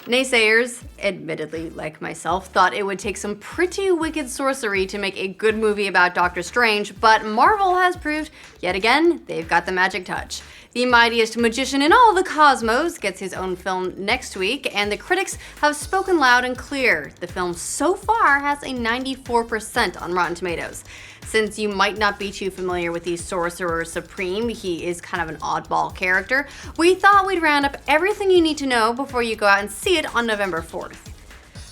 Naysayers, admittedly like myself, thought it would take some pretty wicked sorcery to make a good movie about Doctor Strange, but Marvel has proved, yet again, they've got the magic touch. The mightiest magician in all the cosmos gets his own film next week, and the critics have spoken loud and clear. The film so far has a 94% on Rotten Tomatoes. Since you might not be too familiar with the Sorcerer Supreme, he is kind of an oddball character, we thought we'd round up everything you need to know before you go out and see it on November 4th.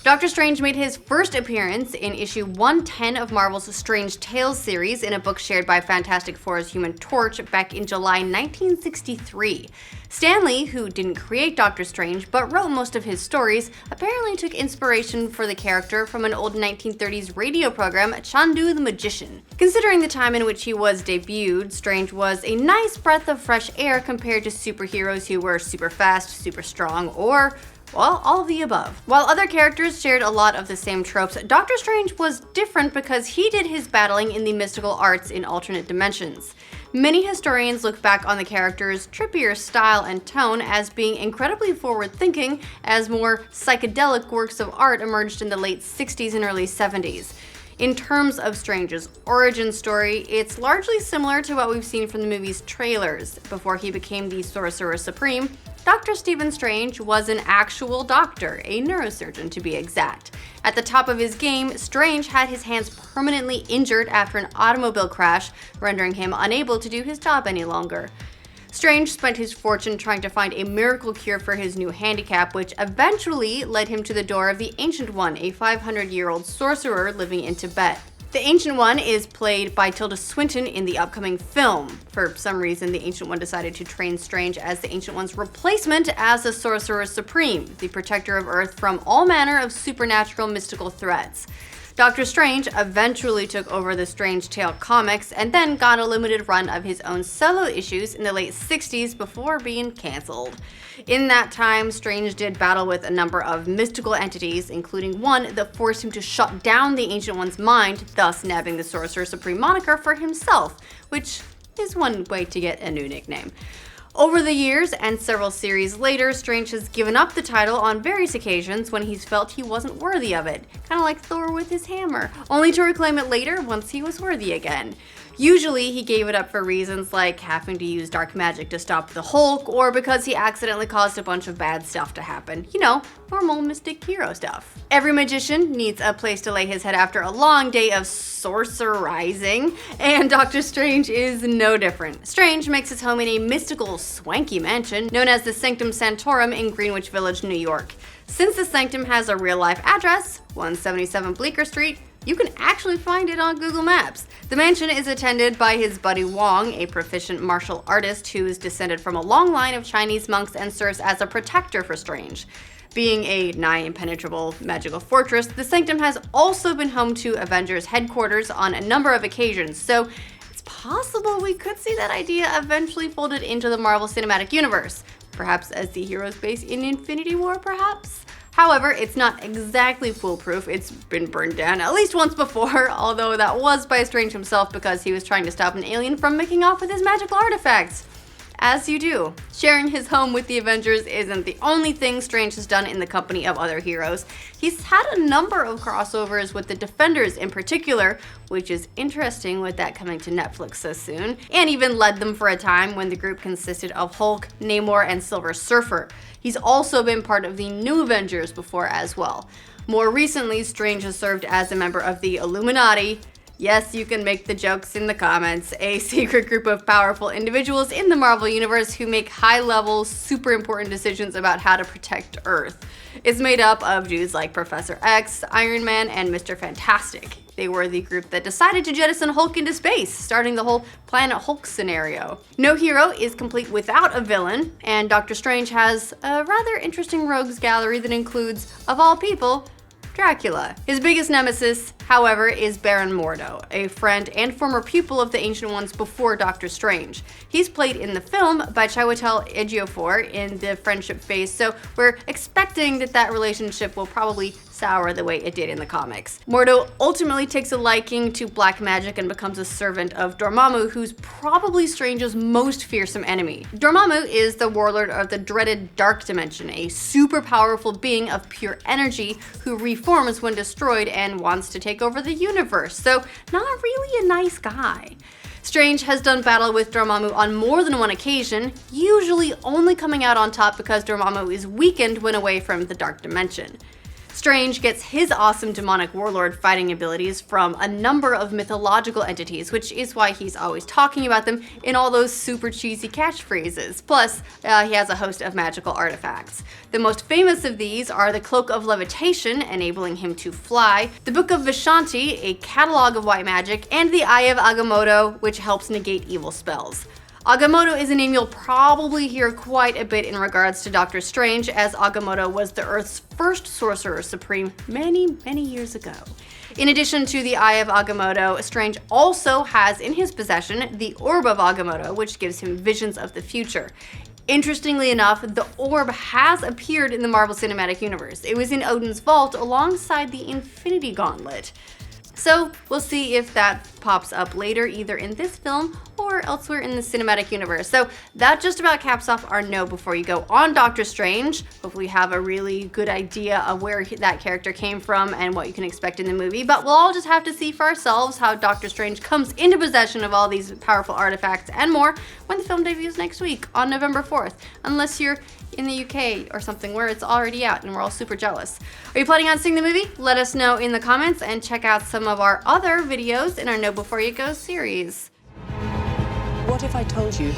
Doctor Strange made his first appearance in issue 110 of Marvel's Strange Tales series in a book shared by Fantastic Four's Human Torch back in July 1963. Stan Lee, who didn't create Doctor Strange but wrote most of his stories, apparently took inspiration for the character from an old 1930s radio program, Chandu the Magician. Considering the time in which he was debuted, Strange was a nice breath of fresh air compared to superheroes who were super fast, super strong, or well, all of the above. While other characters shared a lot of the same tropes, Doctor Strange was different because he did his battling in the mystical arts in alternate dimensions. Many historians look back on the character's trippier style and tone as being incredibly forward-thinking, as more psychedelic works of art emerged in the late 60s and early 70s. In terms of Strange's origin story, it's largely similar to what we've seen from the movie's trailers. Before he became the Sorcerer Supreme, Dr. Stephen Strange was an actual doctor, a neurosurgeon to be exact. At the top of his game, Strange had his hands permanently injured after an automobile crash, rendering him unable to do his job any longer. Strange spent his fortune trying to find a miracle cure for his new handicap, which eventually led him to the door of the Ancient One, a 500-year-old sorcerer living in Tibet. The Ancient One is played by Tilda Swinton in the upcoming film. For some reason, the Ancient One decided to train Strange as the Ancient One's replacement as the Sorcerer Supreme, the protector of Earth from all manner of supernatural mystical threats. Doctor Strange eventually took over the Strange Tale comics and then got a limited run of his own solo issues in the late 60s before being cancelled. In that time, Strange did battle with a number of mystical entities, including one that forced him to shut down the Ancient One's mind, thus nabbing the Sorcerer Supreme moniker for himself, which is one way to get a new nickname. Over the years, and several series later, Strange has given up the title on various occasions when he's felt he wasn't worthy of it, kind of like Thor with his hammer, only to reclaim it later once he was worthy again. Usually, he gave it up for reasons like having to use dark magic to stop the Hulk, or because he accidentally caused a bunch of bad stuff to happen. You know, normal mystic hero stuff. Every magician needs a place to lay his head after a long day of sorcerizing, and Doctor Strange is no different. Strange makes his home in a mystical, swanky mansion known as the Sanctum Santorum in Greenwich Village, New York. Since the Sanctum has a real-life address, 177 Bleecker Street, you can actually find it on Google Maps. The mansion is attended by his buddy Wong, a proficient martial artist who is descended from a long line of Chinese monks and serves as a protector for Strange. Being a nigh impenetrable magical fortress, the Sanctum has also been home to Avengers headquarters on a number of occasions, so it's possible we could see that idea eventually folded into the Marvel Cinematic Universe. Perhaps as the hero's base in Infinity War, perhaps? However, it's not exactly foolproof. It's been burned down at least once before, although that was by Strange himself because he was trying to stop an alien from making off with his magical artifacts. As you do. Sharing his home with the Avengers isn't the only thing Strange has done in the company of other heroes. He's had a number of crossovers with the Defenders in particular, which is interesting with that coming to Netflix so soon, and even led them for a time when the group consisted of Hulk, Namor, and Silver Surfer. He's also been part of the New Avengers before as well. More recently, Strange has served as a member of the Illuminati. Yes, you can make the jokes in the comments. A secret group of powerful individuals in the Marvel Universe who make high-level, super important decisions about how to protect Earth. It's made up of dudes like Professor X, Iron Man, and Mr. Fantastic. They were the group that decided to jettison Hulk into space, starting the whole Planet Hulk scenario. No hero is complete without a villain, and Doctor Strange has a rather interesting rogues gallery that includes, of all people, Dracula. His biggest nemesis, however, is Baron Mordo, a friend and former pupil of the Ancient Ones before Doctor Strange. He's played in the film by Chiwetel Ejiofor in the friendship phase, so we're expecting that relationship will probably sour the way it did in the comics. Mordo ultimately takes a liking to black magic and becomes a servant of Dormammu, who's probably Strange's most fearsome enemy. Dormammu is the warlord of the dreaded Dark Dimension, a super powerful being of pure energy who reforms when destroyed and wants to take over the universe, so not really a nice guy. Strange has done battle with Dormammu on more than one occasion, usually only coming out on top because Dormammu is weakened when away from the Dark Dimension. Strange gets his awesome demonic warlord fighting abilities from a number of mythological entities, which is why he's always talking about them in all those super cheesy catchphrases. Plus, he has a host of magical artifacts. The most famous of these are the Cloak of Levitation, enabling him to fly, the Book of Vishanti, a catalog of white magic, and the Eye of Agamotto, which helps negate evil spells. Agamotto is a name you'll probably hear quite a bit in regards to Doctor Strange, as Agamotto was the Earth's first Sorcerer Supreme many years ago. In addition to the Eye of Agamotto, Strange also has in his possession the Orb of Agamotto, which gives him visions of the future. Interestingly enough, the orb has appeared in the Marvel Cinematic Universe. It was in Odin's vault alongside the Infinity Gauntlet. So we'll see if that pops up later, either in this film or elsewhere in the cinematic universe. So that just about caps off our note before you go on Doctor Strange. Hopefully you have a really good idea of where that character came from and what you can expect in the movie. But we'll all just have to see for ourselves how Doctor Strange comes into possession of all these powerful artifacts and more when the film debuts next week on November 4th. Unless you're in the UK or something where it's already out and we're all super jealous. Are you planning on seeing the movie? Let us know in the comments and check out some of our other videos in our Know Before You Go series. What if I told you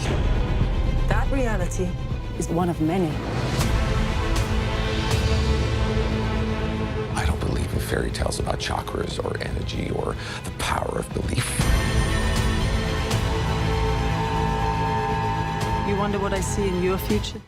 that reality is one of many? I don't believe in fairy tales about chakras or energy or the power of belief. You wonder what I see in your future?